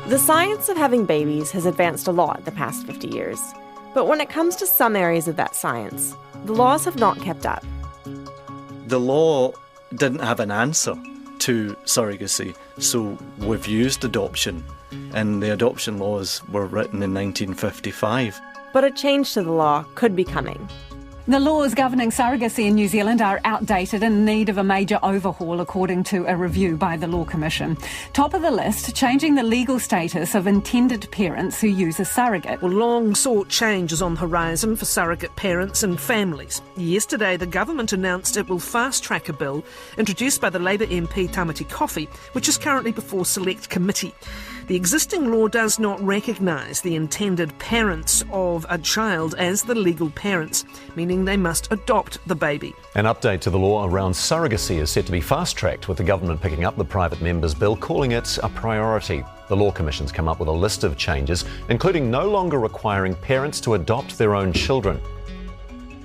The science of having babies has advanced a lot the past 50 years. But when it comes to some areas of that science, the laws have not kept up. The law didn't have an answer to surrogacy, so we've used adoption, and the adoption laws were written in 1955. But a change to the law could be coming. The laws governing surrogacy in New Zealand are outdated and in need of a major overhaul, according to a review by the Law Commission. Top of the list, changing the legal status of intended parents who use a surrogate. Well, long-sought change is on the horizon for surrogate parents and families. Yesterday, the government announced it will fast-track a bill introduced by the Labour MP Tamati Coffey, which is currently before Select Committee. The existing law does not recognise the intended parents of a child as the legal parents, meaning they must adopt the baby. An update to the law around surrogacy is set to be fast-tracked, with the government picking up the private member's bill, calling it a priority. The Law Commission's come up with a list of changes, including no longer requiring parents to adopt their own children.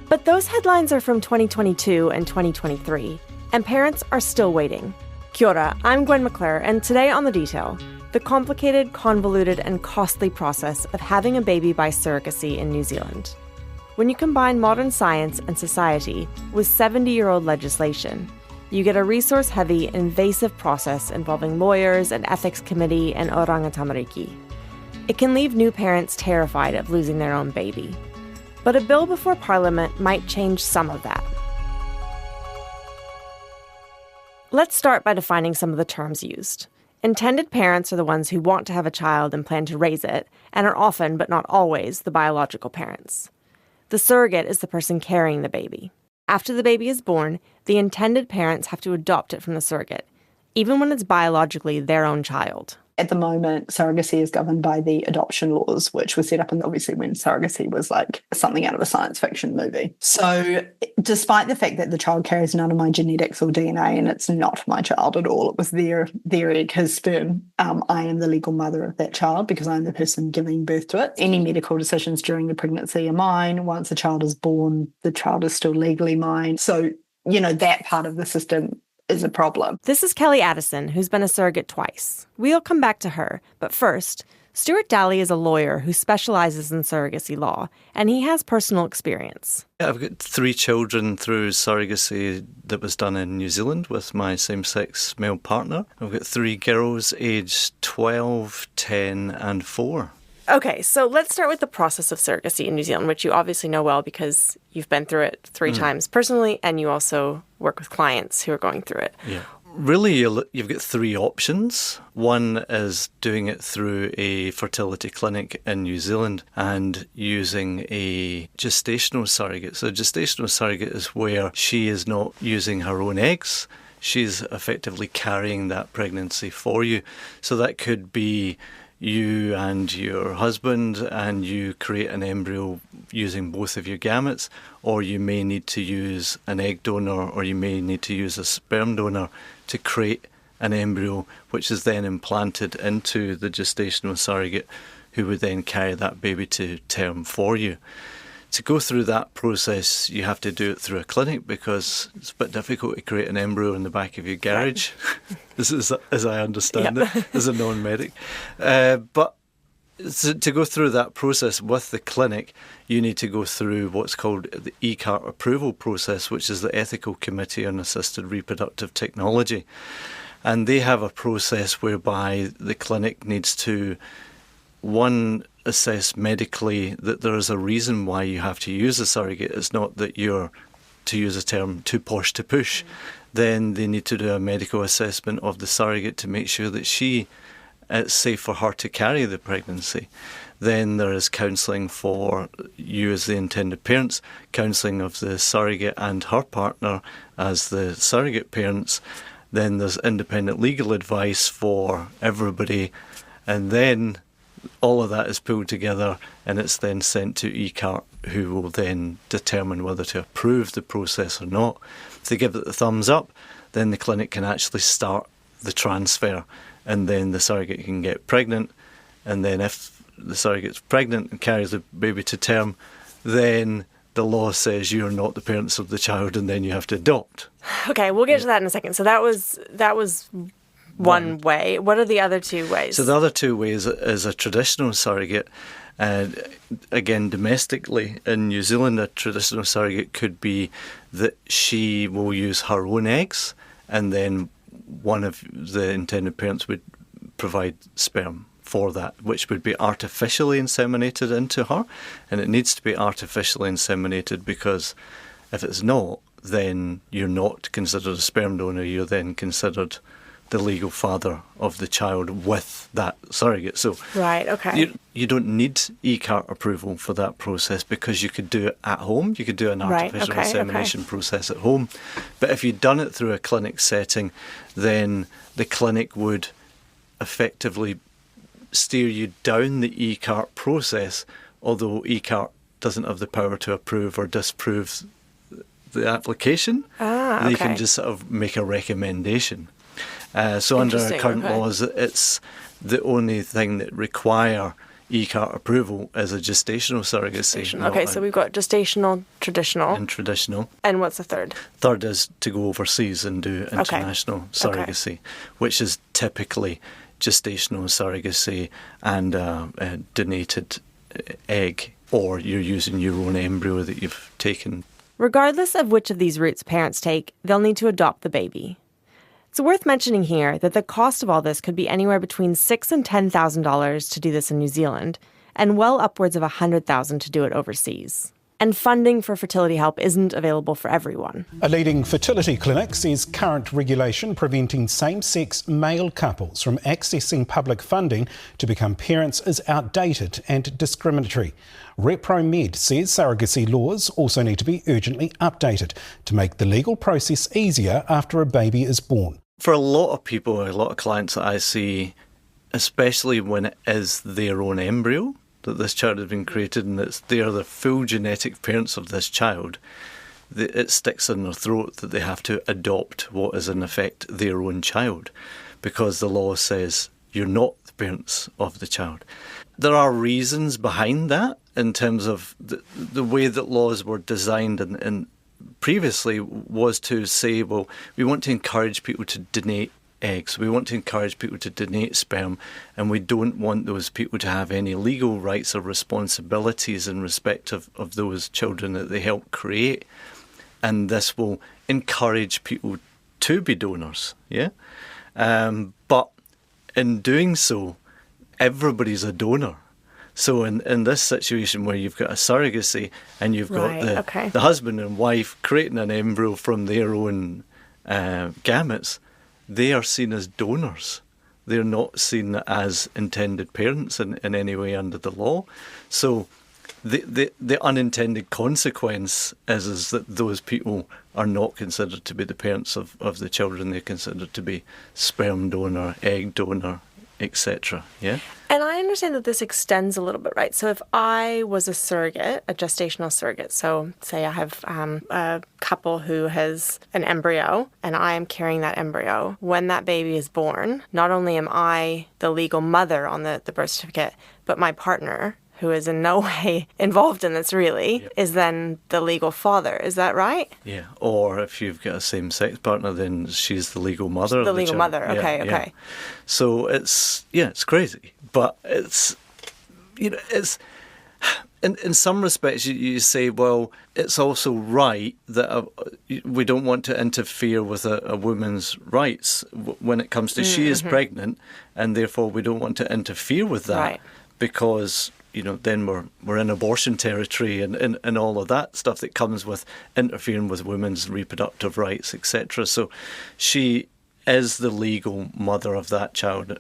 But those headlines are from 2022 and 2023, and parents are still waiting. Kia ora, I'm Gwen McClure, and today on The Detail, the complicated, convoluted, and costly process of having a baby by surrogacy in New Zealand. When you combine modern science and society with 70-year-old legislation, you get a resource-heavy, invasive process involving lawyers, an ethics committee, and oranga tamariki. It can leave new parents terrified of losing their own baby. But a bill before Parliament might change some of that. Let's start by defining some of the terms used. Intended parents are the ones who want to have a child and plan to raise it, and are often, but not always, the biological parents. The surrogate is the person carrying the baby. After the baby is born, the intended parents have to adopt it from the surrogate, even when it's biologically their own child. At the moment, surrogacy is governed by the adoption laws, which were set up obviously when surrogacy was like something out of a science fiction movie. So despite the fact that the child carries none of my genetics or DNA and it's not my child at all, it was their egg, his sperm, I am the legal mother of that child because I'm the person giving birth to it. Any medical decisions during the pregnancy are mine. Once the child is born, the child is still legally mine. So, that part of the system is a problem. This is Kelly Addison, who's been a surrogate twice. We'll come back to her, but first, Stuart Daly is a lawyer who specialises in surrogacy law, and he has personal experience. I've got 3 children through surrogacy that was done in New Zealand with my same-sex male partner. I've got 3 girls aged 12, 10 and 4. Okay, so let's start with the process of surrogacy in New Zealand, which you obviously know well because you've been through it 3 times personally, and you also work with clients who are going through it. Yeah. Really, you've got 3 options. One is doing it through a fertility clinic in New Zealand and using a gestational surrogate. So a gestational surrogate is where she is not using her own eggs. She's effectively carrying that pregnancy for you. So that could be you and your husband, and you create an embryo using both of your gametes, or you may need to use an egg donor, or you may need to use a sperm donor to create an embryo, which is then implanted into the gestational surrogate, who would then carry that baby to term for you. To go through that process, you have to do it through a clinic because it's a bit difficult to create an embryo in the back of your garage, as I understand it, as a non-medic. But to go through that process with the clinic, you need to go through what's called the ECART approval process, which is the Ethical Committee on Assisted Reproductive Technology. And they have a process whereby the clinic needs to, one, assess medically that there is a reason why you have to use a surrogate. It's not that you're, to use a term, too posh to push. Then they need to do a medical assessment of the surrogate to make sure that it's safe for her to carry the pregnancy. Then there is counselling for you as the intended parents, counselling of the surrogate and her partner as the surrogate parents. Then there's independent legal advice for everybody. And then all of that is pulled together and it's then sent to ECART, who will then determine whether to approve the process or not. If they give it the thumbs up, then the clinic can actually start the transfer, and then the surrogate can get pregnant. And then if the surrogate's pregnant and carries the baby to term, then the law says you're not the parents of the child and then you have to adopt. Okay, we'll get to that in a second. So that was one way. What are the other two ways? So the other two ways is a traditional surrogate. Again, domestically in New Zealand, a traditional surrogate could be that she will use her own eggs, and then one of the intended parents would provide sperm for that, which would be artificially inseminated into her. And it needs to be artificially inseminated because if it's not, then you're not considered a sperm donor, you're then considered the legal father of the child with that surrogate. So right, okay. You don't need ECART approval for that process because you could do it at home. You could do an artificial insemination process at home. But if you'd done it through a clinic setting, then the clinic would effectively steer you down the ECART process, although ECART doesn't have the power to approve or disapprove the application. They can just sort of make a recommendation. So under our current laws, it's the only thing that require ECART approval is a gestational surrogacy. Okay, so we've got gestational, traditional. And traditional. And what's the third? Third is to go overseas and do international surrogacy, which is typically gestational surrogacy and a donated egg, or you're using your own embryo that you've taken. Regardless of which of these routes parents take, they'll need to adopt the baby. It's worth mentioning here that the cost of all this could be anywhere between $6,000 and $10,000 to do this in New Zealand, and well upwards of $100,000 to do it overseas. And funding for fertility help isn't available for everyone. A leading fertility clinic says current regulation preventing same-sex male couples from accessing public funding to become parents is outdated and discriminatory. ReproMed says surrogacy laws also need to be urgently updated to make the legal process easier after a baby is born. For a lot of people, a lot of clients that I see, especially when it is their own embryo, that this child has been created and they are the full genetic parents of this child, it sticks in their throat that they have to adopt what is in effect their own child because the law says you're not the parents of the child. There are reasons behind that in terms of the way that laws were designed and previously was to say, well, we want to encourage people to donate eggs. We want to encourage people to donate sperm, and we don't want those people to have any legal rights or responsibilities in respect of those children that they help create. And this will encourage people to be donors, yeah? But in doing so, everybody's a donor. So in this situation where you've got a surrogacy and you've got the husband and wife creating an embryo from their own gametes, they are seen as donors. They're not seen as intended parents in any way under the law. So the unintended consequence is that those people are not considered to be the parents of the children. They're considered to be sperm donor, egg donor, etc. Yeah. And I understand that this extends a little bit, right? So if I was a surrogate, a gestational surrogate, so say I have a couple who has an embryo and I am carrying that embryo, when that baby is born, not only am I the legal mother on the birth certificate, but my partner, who is in no way involved in this really, is then the legal father. Is that right? Yeah. Or if you've got a same-sex partner, then she's the legal mother of the legal child. mother, okay. Yeah. So it's crazy. But it's in some respects you say, well, it's also right that we don't want to interfere with a woman's rights when it comes to she is pregnant, and therefore we don't want to interfere with that because then we're in abortion territory and all of that stuff that comes with interfering with women's reproductive rights, etc. So she is the legal mother of that child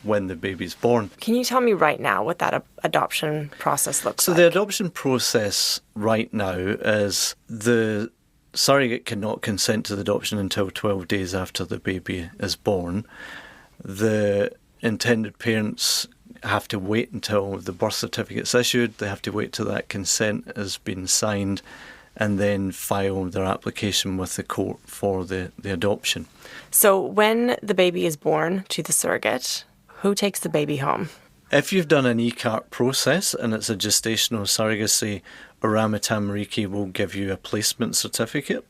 when the baby's born. Can you tell me right now what that adoption process looks like? So the adoption process right now is the surrogate cannot consent to the adoption until 12 days after the baby is born. The intended parents have to wait until the birth certificate's issued. They have to wait till that consent has been signed and then file their application with the court for the adoption. So when the baby is born to the surrogate, who takes the baby home? If you've done an ECART process and it's a gestational surrogacy, Oramah Tamariki will give you a placement certificate,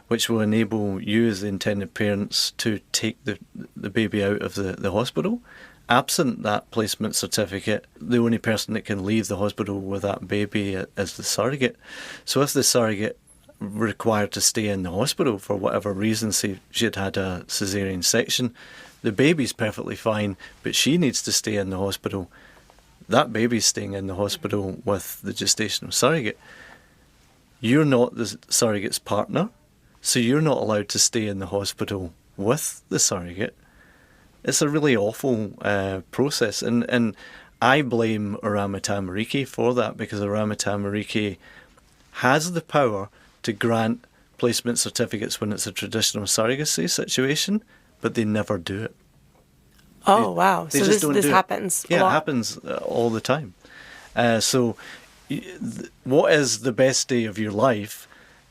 which will enable you as the intended parents to take the baby out of the hospital. Absent that placement certificate, the only person that can leave the hospital with that baby is the surrogate. So if the surrogate required to stay in the hospital for whatever reason, say she'd had a caesarean section, the baby's perfectly fine, but she needs to stay in the hospital. That baby's staying in the hospital with the gestational surrogate. You're not the surrogate's partner, so you're not allowed to stay in the hospital with the surrogate. It's a really awful process, and I blame Irama Tamariki for that, because Irama Tamariki has the power to grant placement certificates when it's a traditional surrogacy situation, but they never do it. Oh, wow. They So just don't this do it. happens a Yeah, lot. it happens all the time. So what is the best day of your life?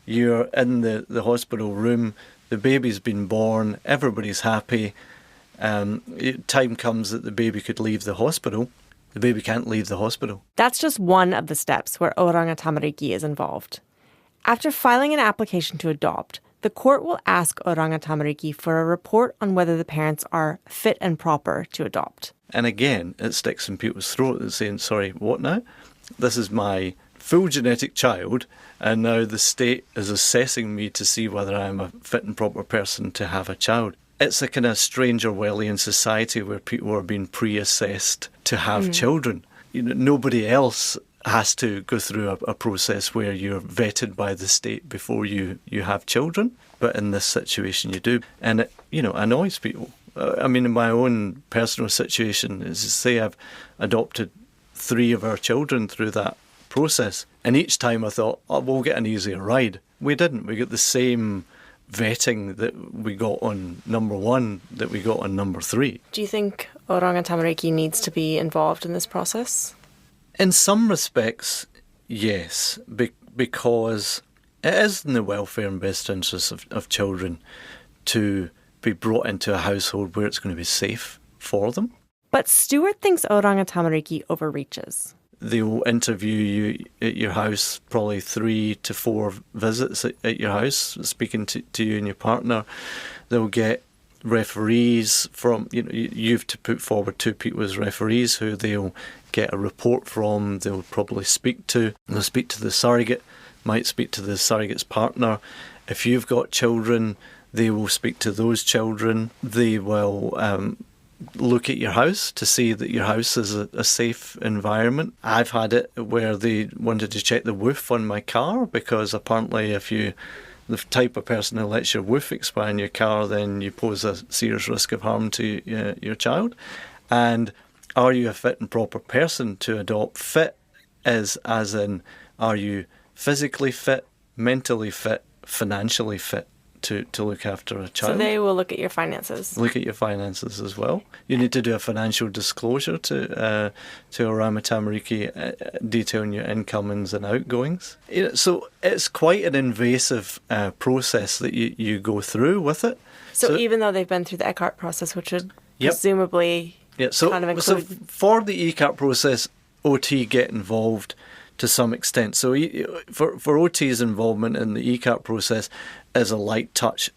You're in the hospital room, the baby's been born, everybody's happy. Time comes that the baby could leave the hospital. The baby can't leave the hospital. That's just one of the steps where Oranga Tamariki is involved. After filing an application to adopt, the court will ask Oranga Tamariki for a report on whether the parents are fit and proper to adopt. And again, it sticks in people's throat and saying, sorry, what now? This is my full genetic child, and now the state is assessing me to see whether I'm a fit and proper person to have a child. It's a kind of strange Orwellian society where people are being pre-assessed to have children. You know, nobody else has to go through a process where you're vetted by the state before you have children. But in this situation, you do. And it, annoys people. I mean, in my own personal situation, as I say, I've adopted 3 of our children through that process. And each time I thought, we'll get an easier ride. We didn't. We got the same vetting that we got on number 1 that we got on number 3. Do you think Oranga Tamariki needs to be involved in this process? In some respects, yes, because it is in the welfare and best interests of children to be brought into a household where it's going to be safe for them. But Stuart thinks Oranga Tamariki overreaches. They will interview you at your house, probably 3 to 4 visits at your house, speaking to you and your partner. They'll get referees from, you've to put forward 2 people as referees who they'll get a report from, they'll probably speak to. They'll speak to the surrogate, might speak to the surrogate's partner. If you've got children, they will speak to those children. They will look at your house to see that your house is a safe environment. I've had it where they wanted to check the woof on my car, because apparently if you the type of person who lets your woof expire in your car, then you pose a serious risk of harm to your child. And are you a fit and proper person to adopt? Fit is as in, are you physically fit, mentally fit, financially fit to look after a child? So they will look at your finances. Look at your finances as well. You need to do a financial disclosure to Irama Tamariki detailing your incomings and outgoings. So it's quite an invasive process that you go through with it. So even though they've been through the ECART process, which would Yep. presumably kind of So include... for the ECART process, OT get involved to some extent. So for OT's involvement in the ECART process is a light touch.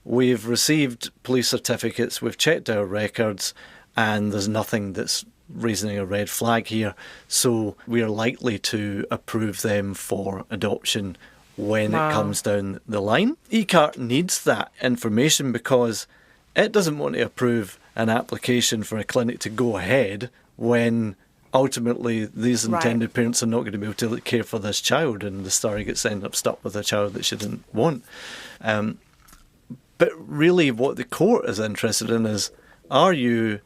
We've received police certificates, we've checked our records, and there's nothing that's raising a red flag here. So we're likely to approve them for adoption when it comes down the line. ECART needs that information because it doesn't want to approve an application for a clinic to go ahead when ultimately these intended parents are not going to be able to care for this child, and the surrogates end up stuck with a child that she didn't want. But really what the court is interested in is, are you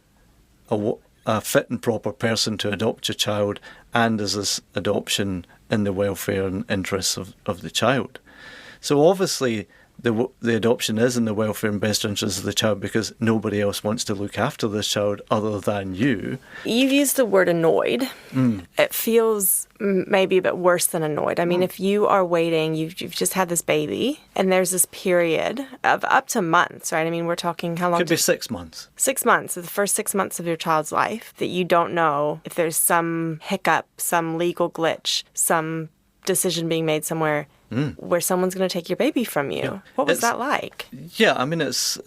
a fit and proper person to adopt your child, and is this adoption in the welfare and interests of the child? So obviously the adoption is in the welfare and best interests of the child because nobody else wants to look after this child other than you. You've used the word annoyed. It feels maybe a bit worse than annoyed. I mean, if you are waiting, you've just had this baby, and there's this period of up to months, right? I mean, we're talking how long? Could be 6 months. 6 months, so the first 6 months of your child's life, that you don't know if there's some hiccup, some legal glitch, some decision being made somewhere, where someone's going to take your baby from you. Yeah. What was that like? Yeah, I mean, this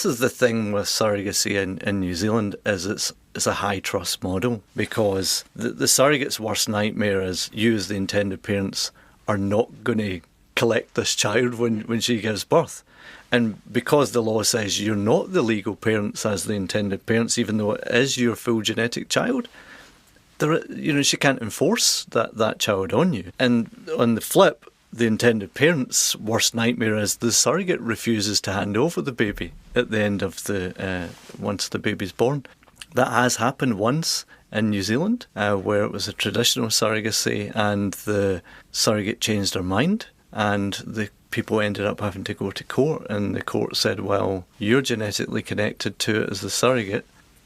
is the thing with surrogacy in New Zealand, is it's a high trust model, because the surrogate's worst nightmare is you as the intended parents are not going to collect this child when she gives birth. And because the law says you're not the legal parents as the intended parents, even though it is your full genetic child, she can't enforce that child on you. And on the flip, the intended parent's worst nightmare is the surrogate refuses to hand over the baby at the end of once the baby's born. That has happened once in New Zealand, where it was a traditional surrogacy and the surrogate changed her mind, and the people ended up having to go to court, and the court said, well, you're genetically connected to it as the surrogate.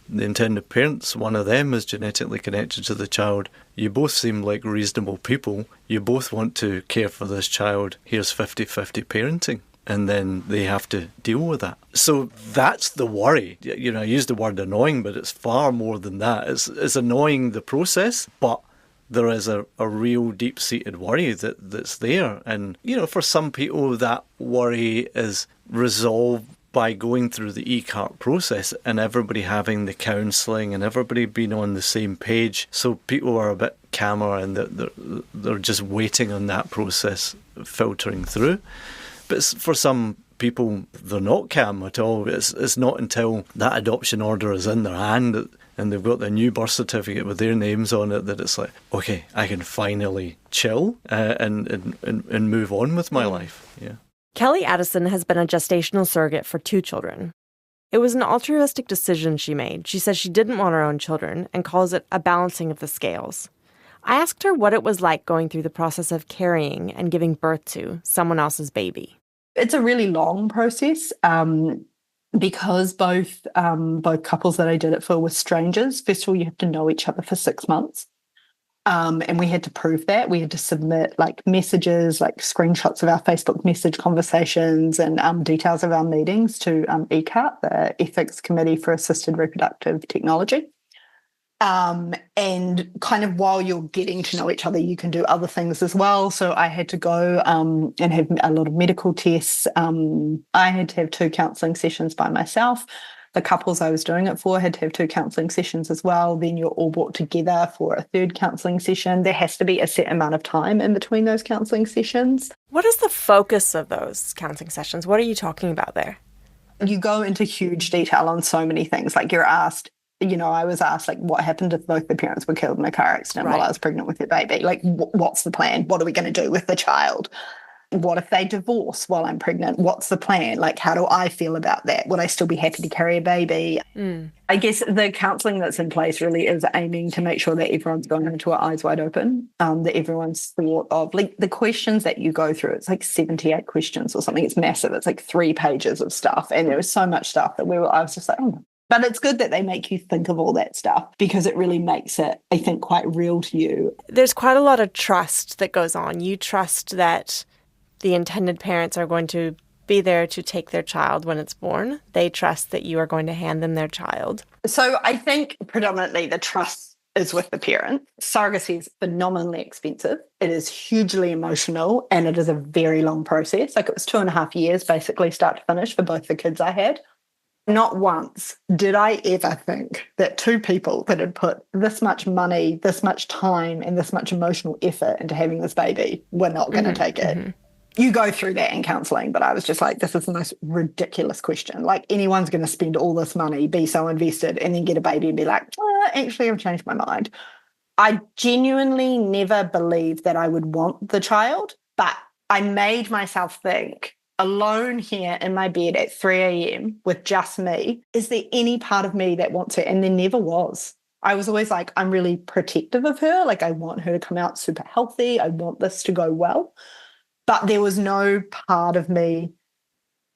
The intended parents, one of them is genetically connected to the child. You both seem like reasonable people. You both want to care for this child. Here's 50-50 parenting. And then they have to deal with that. So that's the worry. I use the word annoying, but it's far more than that. It's annoying, the process, but there is a real deep-seated worry that's there. And, for some people, that worry is resolved by going through the ECART process and everybody having the counselling and everybody being on the same page. So people are a bit calmer and they're just waiting on that process filtering through. But for some people, they're not calm at all. It's not until that adoption order is in their hand and they've got their new birth certificate with their names on it that it's like, okay, I can finally chill and move on with my life. Yeah. Kelly Addison has been a gestational surrogate for 2 children. It was an altruistic decision she made. She says she didn't want her own children and calls it a balancing of the scales. I asked her what it was like going through the process of carrying and giving birth to someone else's baby. It's a really long process because both couples that I did it for were strangers. First of all, you have to know each other for 6 months. And we had to prove that. We had to submit messages, screenshots of our Facebook message conversations and details of our meetings to ECART, the Ethics Committee for Assisted Reproductive Technology. And kind of while you're getting to know each other, you can do other things as well. So I had to go and have a lot of medical tests. I had to have 2 counselling sessions by myself. The couples I was doing it for had to have 2 counselling sessions as well. Then you're all brought together for a 3rd counselling session. There has to be a set amount of time in between those counselling sessions. What is the focus of those counselling sessions? What are you talking about there? You go into huge detail on so many things. You're asked, I was asked, what happened if both the parents were killed in a car accident while I was pregnant with your baby? What's the plan? What are we going to do with the child? What if they divorce while I'm pregnant? What's the plan? How do I feel about that? Would I still be happy to carry a baby? I guess the counselling that's in place really is aiming to make sure that everyone's going into it eyes wide open, that everyone's thought of, the questions that you go through, it's 78 questions or something. It's massive. It's 3 pages of stuff. And there was so much stuff that I was just like, oh, but it's good that they make you think of all that stuff because it really makes it, I think, quite real to you. There's quite a lot of trust that goes on. You trust that the intended parents are going to be there to take their child when it's born. They trust that you are going to hand them their child. So I think predominantly the trust is with the parent. Surrogacy is phenomenally expensive. It is hugely emotional and it is a very long process. It was 2.5 years basically start to finish for both the kids I had. Not once did I ever think that 2 people that had put this much money, this much time and this much emotional effort into having this baby were not going to take it. You go through that in counselling, but I was just like, this is the most ridiculous question. Anyone's going to spend all this money, be so invested, and then get a baby and be like, actually, I've changed my mind. I genuinely never believed that I would want the child, but I made myself think, alone here in my bed at 3 a.m. with just me, is there any part of me that wants it? And there never was. I was always like, I'm really protective of her. I want her to come out super healthy. I want this to go well. But there was no part of me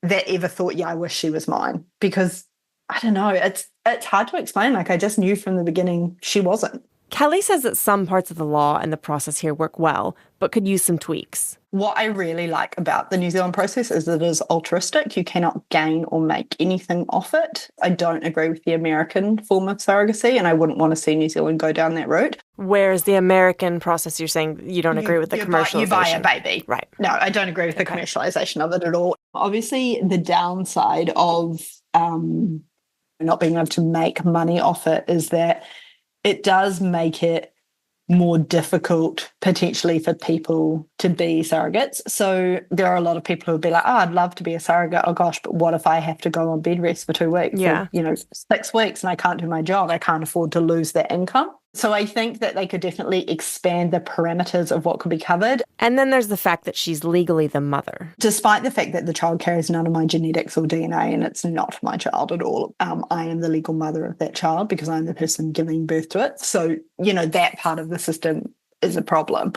that ever thought, I wish she was mine. Because, I don't know, it's hard to explain. I just knew from the beginning she wasn't. Kelly says that some parts of the law and the process here work well, but could use some tweaks. What I really like about the New Zealand process is that it is altruistic. You cannot gain or make anything off it. I don't agree with the American form of surrogacy, and I wouldn't want to see New Zealand go down that route. Whereas the American process, you're saying you don't agree with the commercialization. You buy a baby. Right. No, I don't agree with the commercialization of it at all. Obviously, the downside of not being able to make money off it is that it does make it more difficult potentially for people to be surrogates. So there are a lot of people who would be like, oh, I'd love to be a surrogate. Oh gosh, but what if I have to go on bed rest for 2 weeks? Yeah. Or, 6 weeks and I can't do my job. I can't afford to lose that income. So I think that they could definitely expand the parameters of what could be covered. And then there's the fact that she's legally the mother. Despite the fact that the child carries none of my genetics or DNA and it's not my child at all, I am the legal mother of that child because I'm the person giving birth to it. So, that part of the system is a problem.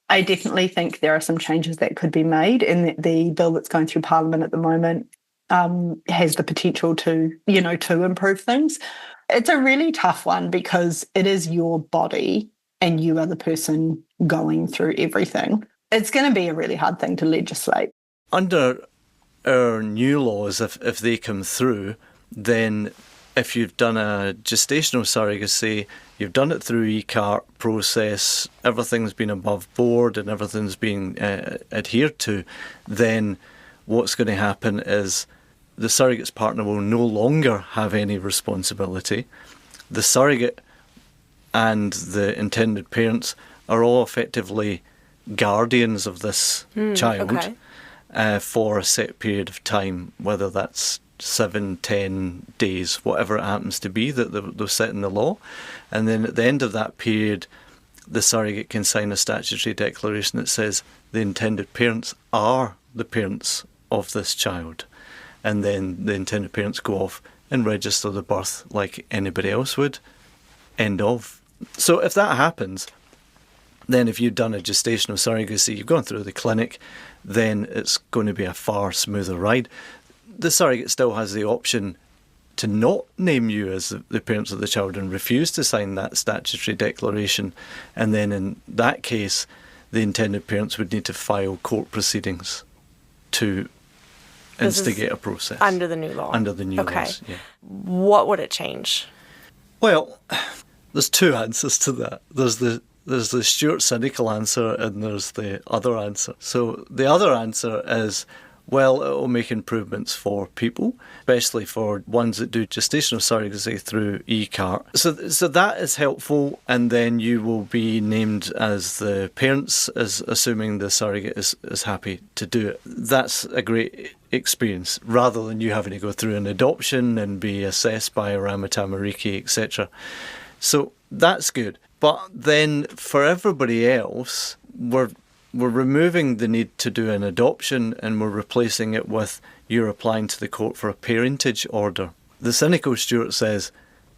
I definitely think there are some changes that could be made, and that the bill that's going through Parliament at the moment has the potential to improve things. It's a really tough one because it is your body and you are the person going through everything. It's going to be a really hard thing to legislate. Under our new laws, if they come through, then if you've done a gestational surrogacy, you've done it through e-cart process, everything's been above board and everything's been adhered to, then what's going to happen is the surrogate's partner will no longer have any responsibility. The surrogate and the intended parents are all effectively guardians of this child for a set period of time, whether that's 7, 10 days, whatever it happens to be that they've set in the law. And then at the end of that period, the surrogate can sign a statutory declaration that says the intended parents are the parents of this child. And then the intended parents go off and register the birth like anybody else would. End of. So if that happens, then if you've done a gestational surrogacy, you've gone through the clinic, then it's going to be a far smoother ride. The surrogate still has the option to not name you as the parents of the child and refuse to sign that statutory declaration. And then in that case, the intended parents would need to file court proceedings to instigate a process. Under the new law? Under the new laws, yeah. What would it change? Well, there's two answers to that. There's the Stuart cynical answer and there's the other answer. So the other answer is, well, it will make improvements for people, especially for ones that do gestational surrogacy through e-cart. So that is helpful, and then you will be named as the parents, as assuming the surrogate is happy to do it. That's a great experience, rather than you having to go through an adoption and be assessed by a Ramatamariki, etc. So that's good. But then for everybody else, we're removing the need to do an adoption and we're replacing it with you're applying to the court for a parentage order. The cynical Stuart says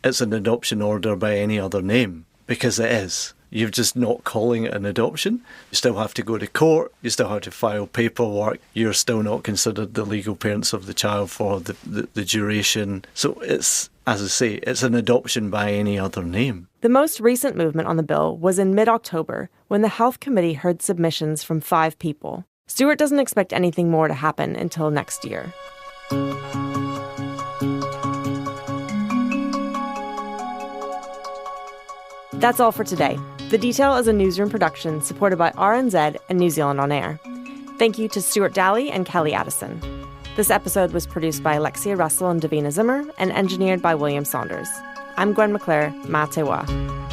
it's an adoption order by any other name, because it is. You're just not calling it an adoption. You still have to go to court, you still have to file paperwork, you're still not considered the legal parents of the child for the duration. So it's, as I say, it's an adoption by any other name. The most recent movement on the bill was in mid-October, when the Health Committee heard submissions from 5 people. Stuart doesn't expect anything more to happen until next year. That's all for today. The Detail is a newsroom production supported by RNZ and New Zealand On Air. Thank you to Stuart Daly and Kelly Addison. This episode was produced by Alexia Russell and Davina Zimmer and engineered by William Saunders. I'm Gwen McClure. Mā te wā.